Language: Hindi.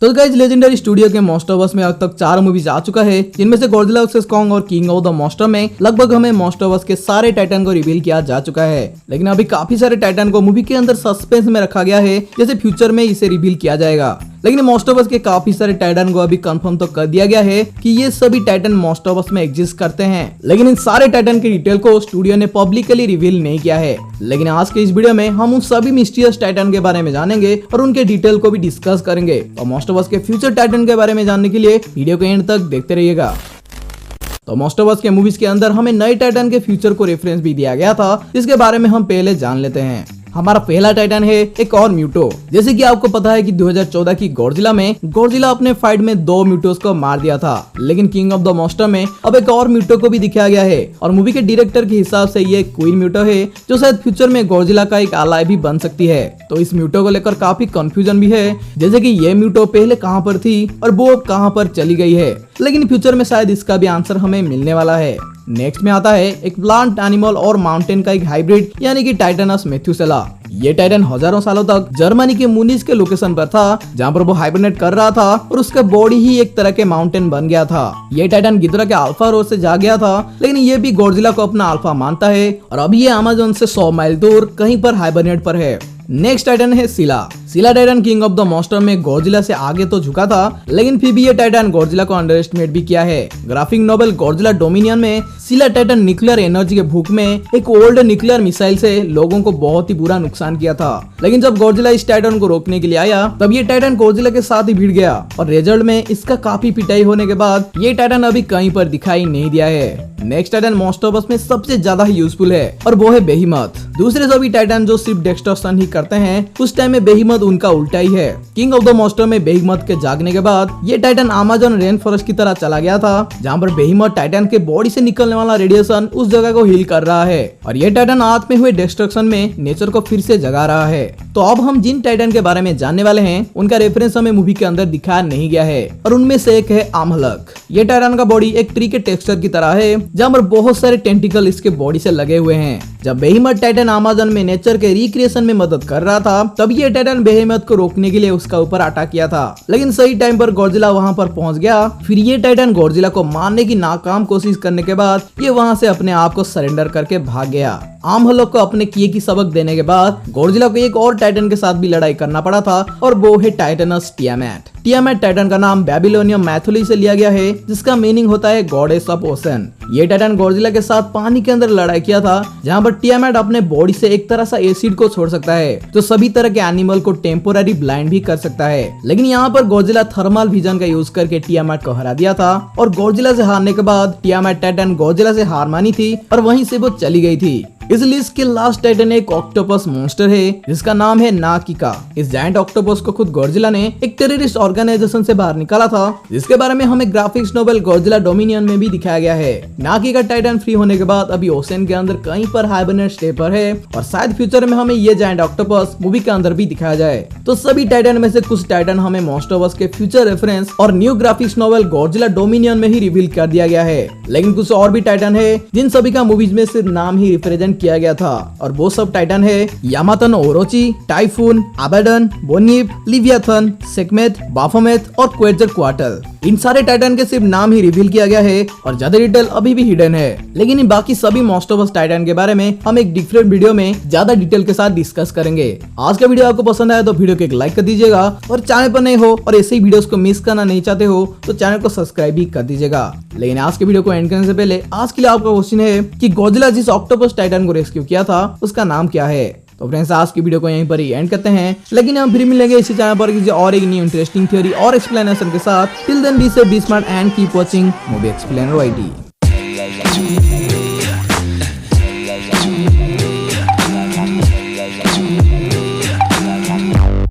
तो गाइस लेजेंडरी स्टूडियो के मॉन्स्टरवर्स में अब तक 4 मूवीज आ चुका है, जिनमें से गॉडजिला वर्सेस कॉन्ग और किंग ऑफ द मॉन्स्टर में लगभग हमें मॉन्स्टरवर्स के सारे टाइटन को रिवील किया जा चुका है। लेकिन अभी काफी सारे टाइटन को मूवी के अंदर सस्पेंस में रखा गया है, जैसे फ्यूचर में इसे रिवील किया जाएगा। लेकिन मॉन्स्टरवर्स के काफी सारे टाइटन को अभी कंफर्म तो कर दिया गया है कि ये सभी टाइटन मॉन्स्टरवर्स में एग्जिस्ट करते हैं, लेकिन इन सारे टाइटन की डिटेल को स्टूडियो ने पब्लिकली रिवील नहीं किया है। लेकिन आज के इस वीडियो में हम उन सभी मिस्टीरियस टाइटन के बारे में जानेंगे और उनके डिटेल को भी डिस्कस करेंगे। और मॉन्स्टरवर्स के फ्यूचर टाइटन के बारे में जानने के लिए वीडियो को एंड तक देखते रहिएगा। तो मॉन्स्टरवर्स के मूवीज के अंदर हमें नए टाइटन के फ्यूचर को रेफरेंस भी दिया गया था, जिसके बारे में हम पहले जान लेते हैं। हमारा पहला टाइटन है एक और म्यूटो। जैसे कि आपको पता है कि 2014 की गॉडजिला में गॉडजिला अपने फाइट में 2 म्यूटोस को मार दिया था, लेकिन किंग ऑफ द मॉन्स्टर में अब एक और म्यूटो को भी दिखाया गया है। और मूवी के डायरेक्टर के हिसाब से ये क्वीन म्यूटो है, जो शायद फ्यूचर में गॉडजिला का एक अलाय भी बन सकती है। तो इस म्यूटो को लेकर काफी कंफ्यूजन भी है, जैसे कि ये म्यूटो पहले कहाँ पर थी और वो अब कहाँ पर चली गई है। लेकिन फ्यूचर में शायद इसका भी आंसर हमें मिलने वाला है। नेक्स्ट में आता है एक प्लांट, एनिमल और माउंटेन का एक हाइब्रिड, यानी कि टाइटनस मेथुसेला। ये टाइटन हजारों सालों तक जर्मनी के मुनिज के लोकेशन पर था, जहाँ पर वो हाइबरनेट कर रहा था और उसका बॉडी ही एक तरह के माउंटेन बन गया था। ये टाइटन गिद्रा के अल्फा रोड से जा गया था, लेकिन ये भी गॉडजिला को अपना अल्फा मानता है और अभी ये अमेज़न से 100 माइल दूर कहीं पर हाइबरनेट पर है। नेक्स्ट टाइटन है सिला। सिला Titan king of the monster में गॉडजिला से आगे तो झुका था, लेकिन फिर भी ये टाइटन गॉडजिला को अंडर एस्टिमेट भी किया है। ग्राफिक नोवेल गॉडजिला डोमिनियन में सिला टाइटन न्यूक्लियर एनर्जी के भूख में एक ओल्ड न्यूक्लियर मिसाइल से लोगों को बहुत ही बुरा नुकसान किया था। लेकिन जब गॉडजिला इस टाइटन को रोकने के लिए आया, तब ये टाइटन गॉडजिला के साथ ही भिड़ गया और रिजल्ट में इसका काफी पिटाई होने के बाद ये टाइटन अभी कहीं पर दिखाई नहीं दिया है। नेक्स्ट टाइटन मॉन्स्टरवर्स में सबसे ज्यादा यूजफुल है और वो है बेहीमथ। दूसरे सभी टाइटन जो सिर्फ डिस्ट्रक्शन ही करते हैं, उस टाइम में बेहीमथ उनका उल्टा ही है। किंग ऑफ द मॉन्स्टर में बेहीमथ के जागने के बाद ये टाइटन अमेज़न रेन फॉरेस्ट की तरह चला गया था, जहाँ पर बेहीमथ टाइटन के बॉडी से निकलने वाला रेडिएशन उस जगह को हील कर रहा है और ये टाइटन आग में हुए डिस्ट्रक्शन में नेचर को फिर से जगा रहा है। तो अब हम जिन टाइटन के बारे में जानने वाले हैं, उनका रेफरेंस हमें मूवी के अंदर दिखाया नहीं गया है और उनमें से एक है आमहलक। ये टाइटन का बॉडी एक ट्री के टेक्सचर की तरह है, जहाँ पर बहुत सारे टेंटिकल इसके बॉडी से लगे हुए हैं। जब बेहीमथ टाइटन अमेज़न में नेचर के रिक्रिएशन में मदद कर रहा था, तब ये टाइटन बेहीमथ को रोकने के लिए उसका ऊपर अटैक किया था, लेकिन सही टाइम पर गॉडजिला वहां पर पहुंच गया। फिर ये टाइटन गॉडजिला को मारने की नाकाम कोशिश करने के बाद ये वहां से अपने आप को सरेंडर करके भाग गया। आमहलक को अपने किए की सबक देने के बाद गॉडजिला को एक और टाइटन के साथ भी लड़ाई करना पड़ा था और वो है टाइटनस टियामैट। टियामैट टाइटन का नाम बेबीलोनियन मैथोलॉजी से लिया गया है, जिसका मीनिंग होता है गॉडेस ऑफ ओशन। ये टाइटन गॉडजिला के साथ पानी के अंदर लड़ाई किया था, जहाँ पर टियामैट अपने बॉडी से एक तरह सा एसिड को छोड़ सकता है, जो सभी तरह के एनिमल को टेम्पोररी ब्लाइंड भी कर सकता है। लेकिन यहाँ पर गॉडजिला थर्मल विजन का यूज करके टियामैट को हरा दिया था और गॉडजिला से हारने के बाद टियामैट टाइटन गॉडजिला से हार मानी थी और वहीं से वो चली गई थी। इस लिस्ट के लास्ट टाइटन एक ऑक्टोपस मॉन्स्टर है, जिसका नाम है नाकिका। इस जायंट ऑक्टोपस को खुद गॉडजिला ने एक टेररिस्ट ऑर्गेनाइजेशन से बाहर निकाला था, जिसके बारे में हमें ग्राफिक्स नोवेल गॉडजिला डोमिनियन में भी दिखाया गया है। नाकिका टाइटन फ्री होने के बाद अभी ओशन के अंदर कहीं पर हाइबरनेट स्टे पर है और शायद फ्यूचर में हमें ये जायंट ऑक्टोपस मूवी के अंदर भी दिखाया जाए। तो सभी टाइटन में से कुछ टाइटन हमें मॉन्स्टरवर्स के फ्यूचर रेफरेंस और new graphics novel Godzilla dominion में ही रिवील कर दिया गया है। लेकिन कुछ और भी टाइटन है जिन सभी का मूवीज में सिर्फ नाम ही रिप्रेजेंट किया गया था, और वो सब टाइटन है यामातो नो ओरोची, टाइफून, अबेडन, बोनिप, लिवियाथन, सेकमेथ, बाफोमेथ और क्वेटज़केल्टल। इन सारे टाइटन के सिर्फ नाम ही रिवील किया गया है और ज्यादा डिटेल अभी भी हिडन है। लेकिन इन बाकी सभी मॉन्स्टरवर्स टाइटन के बारे में हम एक डिफरेंट वीडियो में ज्यादा डिटेल के साथ डिस्कस करेंगे। आज का वीडियो आपको पसंद आया तो वीडियो को एक लाइक कर दीजिएगा और चैनल पर नए हो और ऐसे ही वीडियोस को मिस करना नहीं चाहते हो तो चैनल को सब्सक्राइब भी कर दीजिएगा। लेकिन आज के वीडियो को एंड करने से पहले आज के लिए आपका क्वेश्चन है कि गॉडजिला जिस ऑक्टोपस टाइटन को रेस्क्यू किया था उसका नाम क्या है। तो फ्रेंड्स आज की वीडियो को यहीं पर ही एंड करते हैं, लेकिन हम फिर मिलेंगे इसी चैनल पर किसी और एक न्यू इंटरेस्टिंग थ्योरी और एक्सप्लेनेशन के साथ। Till then be safe, be smart and keep watching movie explainer YT।